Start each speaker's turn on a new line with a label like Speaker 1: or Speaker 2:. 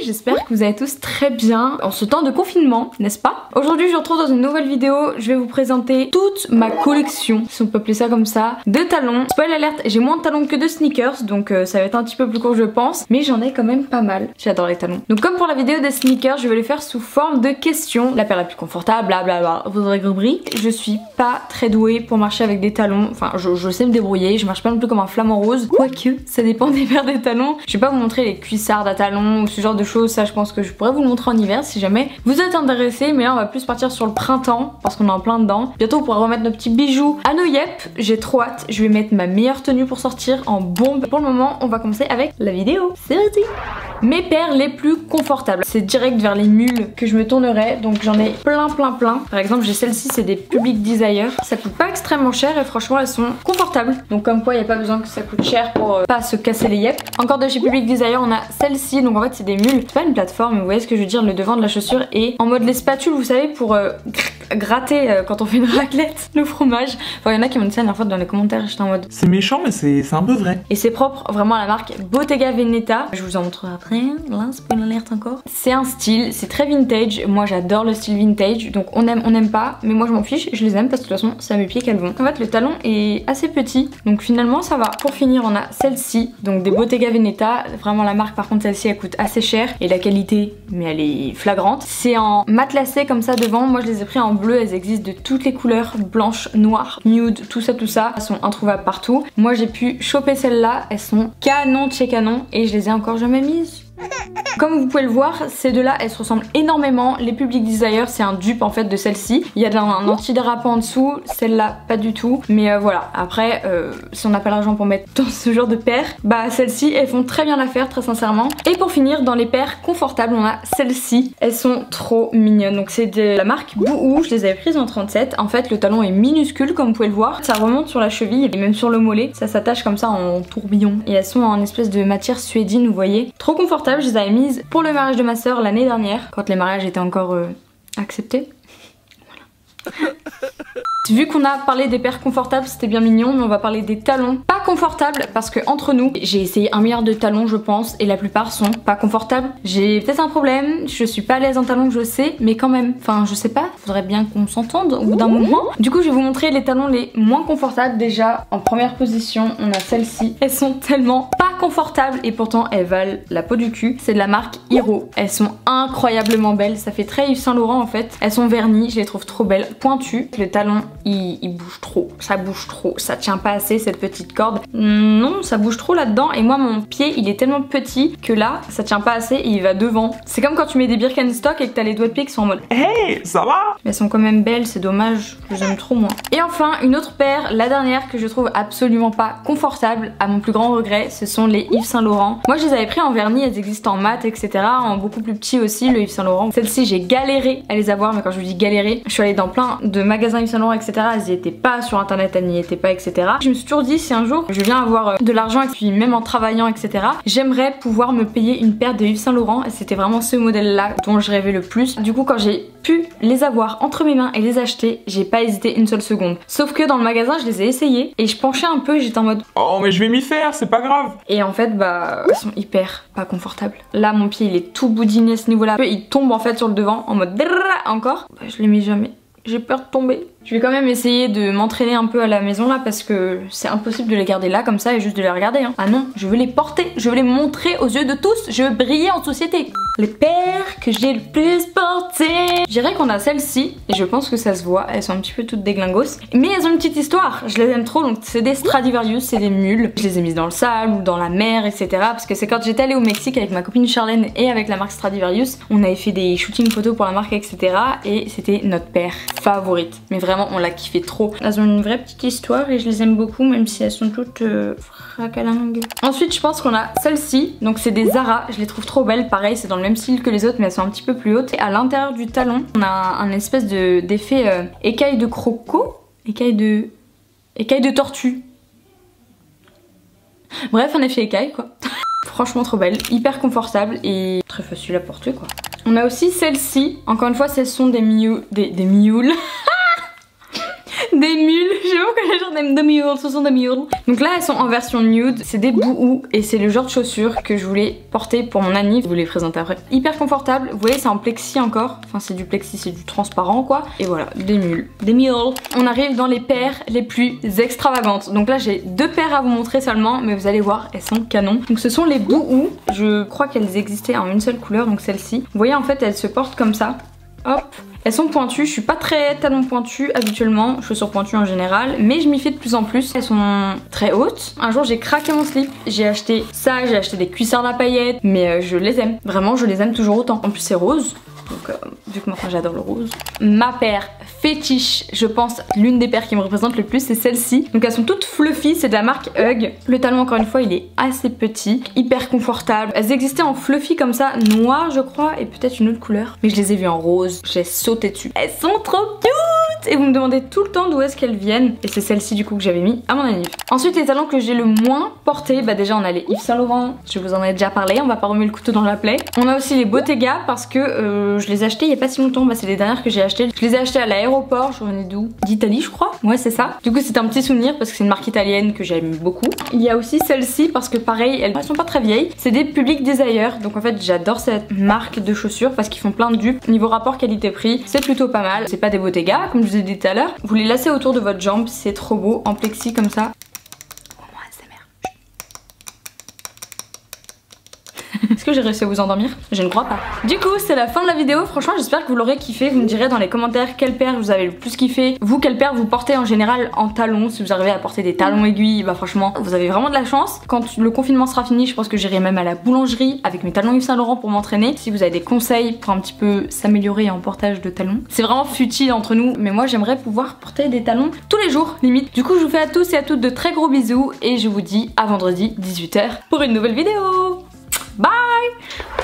Speaker 1: J'espère que vous allez tous très bien en ce temps de confinement, n'est-ce pas? Aujourd'hui je vous retrouve dans une nouvelle vidéo, je vais vous présenter toute ma collection, si on peut appeler ça comme ça, de talons. Spoil alerte, j'ai moins de talons que de sneakers, donc ça va être un petit peu plus court je pense, mais j'en ai quand même pas mal, j'adore les talons. Donc comme pour la vidéo des sneakers, je vais les faire sous forme de questions, la paire la plus confortable, blablabla, vous aurez compris. Je suis pas très douée pour marcher avec des talons, enfin je sais me débrouiller, je marche pas non plus comme un flamant rose, quoique ça dépend des paires des talons. Je vais pas vous montrer les cuissardes à talons ou ce genre de choses, ça je pense que je pourrais vous le montrer en hiver si jamais vous êtes intéressés, mais là on va plus partir sur le printemps parce qu'on est en plein dedans. Bientôt on pourra remettre nos petits bijoux à nos yep, j'ai trop hâte, je vais mettre ma meilleure tenue pour sortir en bombe. Pour le moment on va commencer avec la vidéo, c'est parti. Mes paires les plus confortables, c'est direct vers les mules que je me tournerai, donc j'en ai plein. Par exemple j'ai celle-ci, c'est des Public Desire, ça coûte pas extrêmement cher et franchement elles sont confortables, donc comme quoi il n'y a pas besoin que ça coûte cher pour pas se casser les yep. Encore de chez Public Desire on a celle-ci, donc en fait c'est des mules, c'est pas une plateforme, vous voyez ce que je veux dire, le devant de la chaussure est en mode les spatules, vous savez, pour gratter quand on fait une raclette le fromage. Enfin il y en a qui m'ont dit ça la dernière fois dans les commentaires, j'étais en mode
Speaker 2: c'est méchant mais c'est un peu vrai.
Speaker 1: Et c'est propre vraiment à la marque Bottega Veneta, je vous en montrerai après, là spoil alerte encore. C'est un style, c'est très vintage, moi j'adore le style vintage, donc on n'aime pas, mais moi je m'en fiche, je les aime parce que de toute façon c'est à mes pieds qu'elles vont. En fait le talon est assez petit, donc finalement ça va. Pour finir on a celle-ci, donc des Bottega Veneta, vraiment la marque par contre celle-ci elle coûte assez cher et la qualité mais elle est flagrante. C'est en matelassé comme ça devant, moi je les ai pris en bleu, elles existent de toutes les couleurs, blanche, noire, nude, tout ça, elles sont introuvables partout. Moi j'ai pu choper celles-là, elles sont canon de chez canon et je les ai encore jamais mises. Comme vous pouvez le voir, ces deux là elles se ressemblent énormément. Les Public Desire c'est un dupe en fait de celle-ci. Il y a un antidérapant en dessous, celle-là pas du tout. Mais voilà, après si on n'a pas l'argent pour mettre dans ce genre de paires, bah celles-ci elles font très bien l'affaire très sincèrement. Et pour finir dans les paires confortables on a celles-ci. Elles sont trop mignonnes. Donc c'est de la marque Boohoo, je les avais prises en 37. En fait le talon est minuscule comme vous pouvez le voir. Ça remonte sur la cheville et même sur le mollet. Ça s'attache comme ça en tourbillon. Et elles sont en espèce de matière suédine vous voyez. Trop confortable. Je les avais mises pour le mariage de ma soeur l'année dernière, quand les mariages étaient encore acceptés. Voilà. Vu qu'on a parlé des paires confortables, c'était bien mignon, mais on va parler des talons pas confortables parce que entre nous, j'ai essayé 1 milliard de talons je pense et la plupart sont pas confortables. J'ai peut-être un problème, je suis pas à l'aise en talons je sais, mais quand même, enfin je sais pas, faudrait bien qu'on s'entende au bout d'un moment. Du coup je vais vous montrer les talons les moins confortables. Déjà en première position on a celles-ci, elles sont tellement pas confortables et pourtant elles valent la peau du cul. C'est de la marque Hiro, elles sont incroyablement belles, ça fait très Yves Saint Laurent en fait. Elles sont vernies, je les trouve trop belles, pointues. Le talon il bouge trop, ça tient pas assez cette petite corde. Non, ça bouge trop là-dedans et moi mon pied il est tellement petit que là ça tient pas assez et il va devant. C'est comme quand tu mets des Birkenstock et que t'as les doigts de pied qui sont en mode
Speaker 2: hey, ça va?
Speaker 1: Mais elles sont quand même belles, c'est dommage, je les aime trop moi. Et enfin une autre paire, la dernière que je trouve absolument pas confortable, à mon plus grand regret, ce sont les Yves Saint Laurent. Moi je les avais pris en vernis, elles existent en mat etc, en beaucoup plus petit aussi le Yves Saint Laurent. Celle-ci j'ai galéré à les avoir, mais quand je vous dis galéré, je suis allée dans plein de magasins Yves Saint Laurent etc, elles y étaient pas, sur internet elles n'y étaient pas etc. Je me suis toujours dit si un jour je viens avoir de l'argent et puis même en travaillant etc, j'aimerais pouvoir me payer une paire de Yves Saint Laurent et c'était vraiment ce modèle là dont je rêvais le plus. Du coup quand j'ai pu les avoir entre mes mains et les acheter, j'ai pas hésité une seule seconde. Sauf que dans le magasin je les ai essayés et je penchais un peu et j'étais en mode
Speaker 2: oh mais je vais m'y faire, c'est pas grave.
Speaker 1: Et en fait bah elles sont hyper pas confortables. Là mon pied il est tout boudiné à ce niveau là, il tombe en fait sur le devant en mode encore. Bah, je les mets jamais. J'ai peur de tomber. Je vais quand même essayer de m'entraîner un peu à la maison là parce que c'est impossible de les garder là comme ça et juste de les regarder hein. Ah non, je veux les porter, je veux les montrer aux yeux de tous, je veux briller en société. Les paires que j'ai le plus portées, je dirais qu'on a celle-ci et je pense que ça se voit, elles sont un petit peu toutes déglingos mais elles ont une petite histoire, je les aime trop. Donc c'est des Stradivarius, c'est des mules, je les ai mises dans le sable ou dans la mer etc, parce que c'est quand j'étais allée au Mexique avec ma copine Charlène et avec la marque Stradivarius, on avait fait des shootings photos pour la marque etc et c'était notre paire favorite, mais vraiment on l'a kiffé trop. Elles ont une vraie petite histoire et je les aime beaucoup même si elles sont toutes fracalingues. Ensuite je pense qu'on a celle-ci, donc c'est des Zara, je les trouve trop belles, pareil c'est dans le même style que les autres mais elles sont un petit peu plus hautes. Et à l'intérieur du talon on a un espèce d'effet écaille de croco, écaille de tortue. Bref un effet écaille quoi. Franchement trop belle, hyper confortable et très facile à porter quoi. On a aussi celle-ci, encore une fois ce sont des mules. Des Des mules, je sais pas pourquoi les gens aiment des mules, ce sont des mules. Donc là elles sont en version nude, c'est des bouhous et c'est le genre de chaussures que je voulais porter pour mon anniv. Je vous les présente après. Hyper confortable, vous voyez c'est en plexi encore, enfin c'est du plexi, c'est du transparent quoi. Et voilà, des mules, des mules. On arrive dans les paires les plus extravagantes. Donc là j'ai 2 paires à vous montrer seulement, mais vous allez voir, elles sont canon. Donc ce sont les bouhous, je crois qu'elles existaient en une seule couleur, donc celle-ci. Vous voyez en fait elles se portent comme ça. Hop, elles sont pointues, je suis pas très talon pointu habituellement, chaussures pointues en général, mais je m'y fais de plus en plus. Elles sont très hautes. Un jour j'ai craqué mon slip, j'ai acheté ça, j'ai acheté des cuissards à paillettes, mais je les aime. Vraiment je les aime toujours autant. En plus c'est rose. Donc vu que maintenant j'adore le rose. Ma paire fétiche, je pense l'une des paires qui me représente le plus c'est celle-ci. Donc elles sont toutes fluffy, c'est de la marque Hug. Le talon encore une fois il est assez petit, hyper confortable. Elles existaient en fluffy comme ça, noir je crois et peut-être une autre couleur. Mais je les ai vues en rose, j'ai sauté dessus. Elles sont trop cute. Et vous me demandez tout le temps d'où est-ce qu'elles viennent. Et c'est celle-ci du coup que j'avais mis à mon anniv. Ensuite les talons que j'ai le moins portés, bah déjà on a les Yves Saint Laurent, je vous en ai déjà parlé, on va pas remettre le couteau dans la plaie. On a aussi les Bottega parce que je les ai achetés il y a pas si longtemps, bah c'est les dernières que j'ai achetées. Je les ai achetées à l'aéroport, je revenais d'où? D'Italie je crois. Ouais c'est ça. Du coup c'est un petit souvenir parce que c'est une marque italienne que j'aime beaucoup. Il y a aussi celle-ci parce que pareil, elles sont pas très vieilles. C'est des Public Desire, donc en fait j'adore cette marque de chaussures parce qu'ils font plein de dupes. Niveau rapport qualité-prix, c'est plutôt pas mal. C'est pas des Bottega comme je vous ai dit tout à l'heure. Vous les lacez autour de votre jambe, c'est trop beau, en plexi comme ça. Est-ce que j'ai réussi à vous endormir? Je ne crois pas. Du coup c'est la fin de la vidéo, franchement j'espère que vous l'aurez kiffé. Vous me direz dans les commentaires quelle paire vous avez le plus kiffé. Vous quelle paire vous portez en général en talons. Si vous arrivez à porter des talons aiguilles, bah franchement vous avez vraiment de la chance. Quand le confinement sera fini je pense que j'irai même à la boulangerie avec mes talons Yves Saint Laurent pour m'entraîner. Si vous avez des conseils pour un petit peu s'améliorer en portage de talons. C'est vraiment futile entre nous mais moi j'aimerais pouvoir porter des talons tous les jours limite. Du coup je vous fais à tous et à toutes de très gros bisous et je vous dis à vendredi 18h pour une nouvelle vidéo. Bye!